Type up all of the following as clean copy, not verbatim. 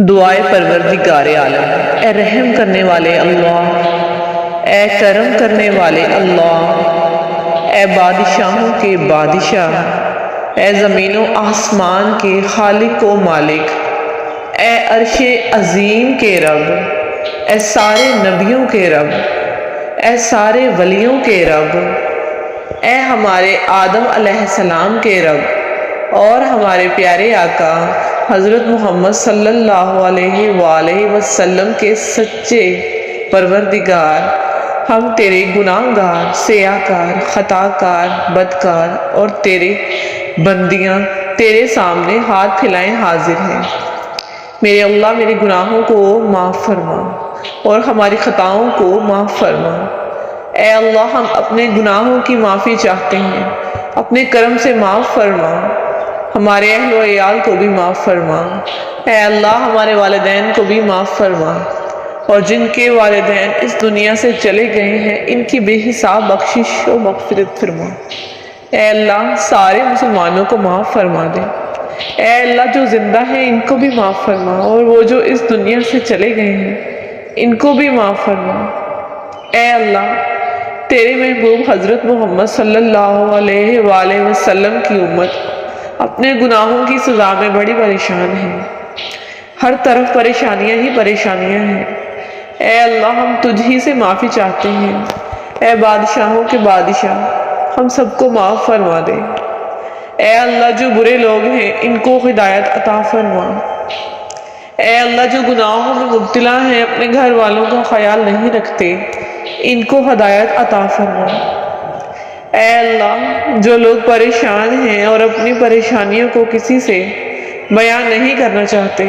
دعائے پروردگار عالم۔ اے رحم کرنے والے اللہ، اے کرم کرنے والے اللہ، اے بادشاہوں کے بادشاہ، اے زمین و آسمان کے خالق و مالک، اے عرش عظیم کے رب، اے سارے نبیوں کے رب، اے سارے ولیوں کے رب، اے ہمارے آدم علیہ السلام کے رب اور ہمارے پیارے آقا حضرت محمد صلی اللہ علیہ وآلہ وسلم کے سچے پروردگار، ہم تیرے گناہ گار، سیاہ کار، خطا کار، بدکار اور تیرے بندیاں تیرے سامنے ہاتھ پھیلائے حاضر ہیں۔ میرے اللہ میرے گناہوں کو معاف فرما اور ہماری خطاؤں کو معاف فرما۔ اے اللہ ہم اپنے گناہوں کی معافی چاہتے ہیں، اپنے کرم سے معاف فرما، ہمارے اہل و عیال کو بھی معاف فرما۔ اے اللہ ہمارے والدین کو بھی معاف فرما، اور جن کے والدین اس دنیا سے چلے گئے ہیں ان کی بے حساب بخشش و مغفرت فرما۔ اے اللہ سارے مسلمانوں کو معاف فرما دے۔ اے اللہ جو زندہ ہیں ان کو بھی معاف فرما، اور وہ جو اس دنیا سے چلے گئے ہیں ان کو بھی معاف فرما۔ اے اللہ تیرے محبوب حضرت محمد صلی اللہ علیہ وآلہ وسلم کی امت اپنے گناہوں کی سزا میں بڑی پریشان ہے، ہر طرف پریشانیاں ہی پریشانیاں ہیں۔ اے اللہ ہم تجھ ہی سے معافی چاہتے ہیں۔ اے بادشاہوں کے بادشاہ ہم سب کو معاف فرما دے۔ اے اللہ جو برے لوگ ہیں ان کو ہدایت عطا فرما۔ اے اللہ جو گناہوں میں مبتلا ہیں، اپنے گھر والوں کا خیال نہیں رکھتے، ان کو ہدایت عطا فرما۔ اے اللہ جو لوگ پریشان ہیں اور اپنی پریشانیوں کو کسی سے بیان نہیں کرنا چاہتے،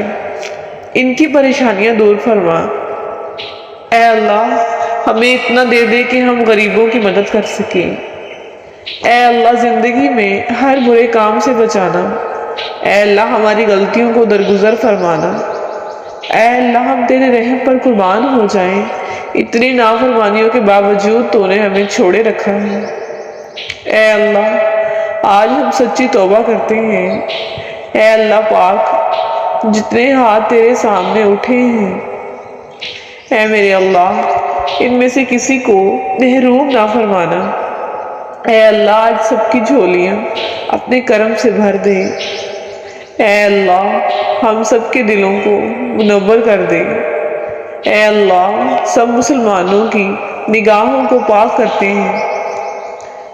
ان کی پریشانیاں دور فرما۔ اے اللہ ہمیں اتنا دے دے کہ ہم غریبوں کی مدد کر سکیں۔ اے اللہ زندگی میں ہر برے کام سے بچانا۔ اے اللہ ہماری غلطیوں کو درگزر فرمانا۔ اے اللہ ہم تیرے رحم پر قربان ہو جائیں، اتنی نافرمانیوں کے باوجود تو نے ہمیں چھوڑے رکھا ہے۔ اے اللہ آج ہم سچی توبہ کرتے ہیں۔ اے اللہ پاک جتنے ہاتھ تیرے سامنے اٹھے ہیں، اے میرے اللہ ان میں سے کسی کو محروم نہ فرمانا۔ اے اللہ آج سب کی جھولیاں اپنے کرم سے بھر دے۔ اے اللہ ہم سب کے دلوں کو منور کر دے۔ اے اللہ سب مسلمانوں کی نگاہوں کو پاک کرتے ہیں،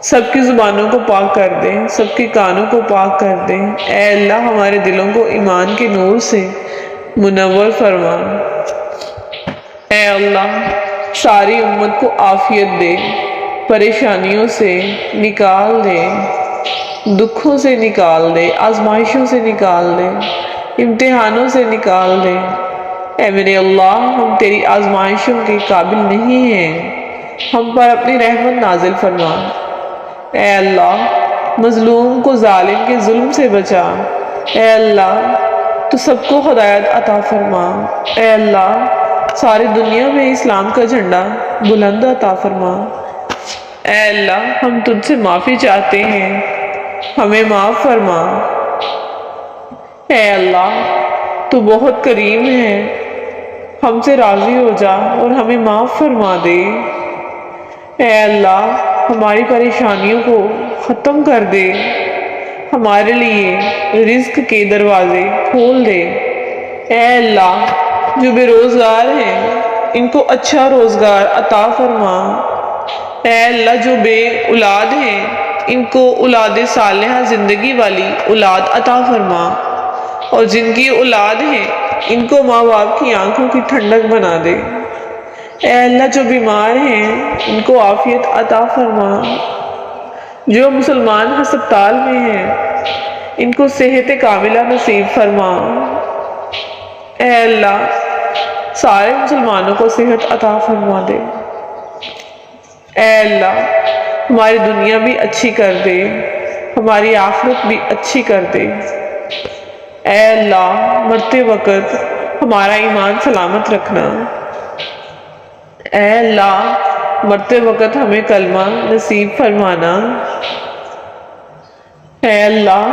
سب کی زبانوں کو پاک کر دے، سب کے کانوں کو پاک کر دے۔ اے اللہ ہمارے دلوں کو ایمان کے نور سے منور فرما۔ اے اللہ ساری امت کو عافیت دے، پریشانیوں سے نکال دے، دکھوں سے نکال دے، آزمائشوں سے نکال دے، امتحانوں سے نکال دے۔ اے میرے اللہ ہم تیری آزمائشوں کے قابل نہیں ہیں، ہم پر اپنی رحمت نازل فرما۔ اے اللہ مظلوم کو ظالم کے ظلم سے بچا۔ اے اللہ تو سب کو ہدایت عطا فرما۔ اے اللہ ساری دنیا میں اسلام کا جھنڈا بلند عطا فرما۔ اے اللہ ہم تجھ سے معافی چاہتے ہیں، ہمیں معاف فرما۔ اے اللہ تو بہت کریم ہے، ہم سے راضی ہو جا اور ہمیں معاف فرما دے۔ اے اللہ ہماری پریشانیوں کو ختم کر دے، ہمارے لیے رزق کے دروازے کھول دے۔ اے اللہ جو بے روزگار ہیں ان کو اچھا روزگار عطا فرما۔ اے اللہ جو بے اولاد ہیں ان کو اولاد صالحہ زندگی والی اولاد عطا فرما، اور جن کی اولاد ہیں ان کو ماں باپ کی آنکھوں کی ٹھنڈک بنا دے۔ اے اللہ جو بیمار ہیں ان کو عافیت عطا فرما، جو مسلمان ہسپتال میں ہیں ان کو صحت کاملہ نصیب فرما۔ اے اللہ سارے مسلمانوں کو صحت عطا فرما دے۔ اے اللہ ہماری دنیا بھی اچھی کر دے، ہماری آخرت بھی اچھی کر دے۔ اے اللہ مرتے وقت ہمارا ایمان سلامت رکھنا۔ اے اللہ مرتے وقت ہمیں کلمہ نصیب فرمانا۔ اے اللہ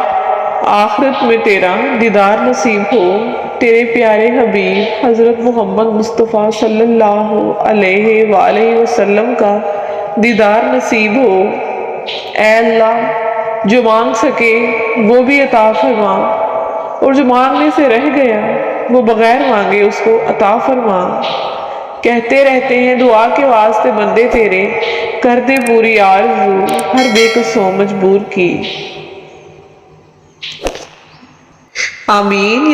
آخرت میں تیرا دیدار نصیب ہو، تیرے پیارے حبیب حضرت محمد مصطفیٰ صلی اللہ علیہ وآلہ وسلم کا دیدار نصیب ہو۔ اے اللہ، جو مانگ سکے وہ بھی عطا فرما، اور جو مانگنے سے رہ گیا وہ بغیر مانگے اس کو عطا فرما۔ کہتے رہتے ہیں دعا کے واسطے بندے تیرے، کر دے پوری آرزو ہر بے قصوں مجبور کی۔ آمین۔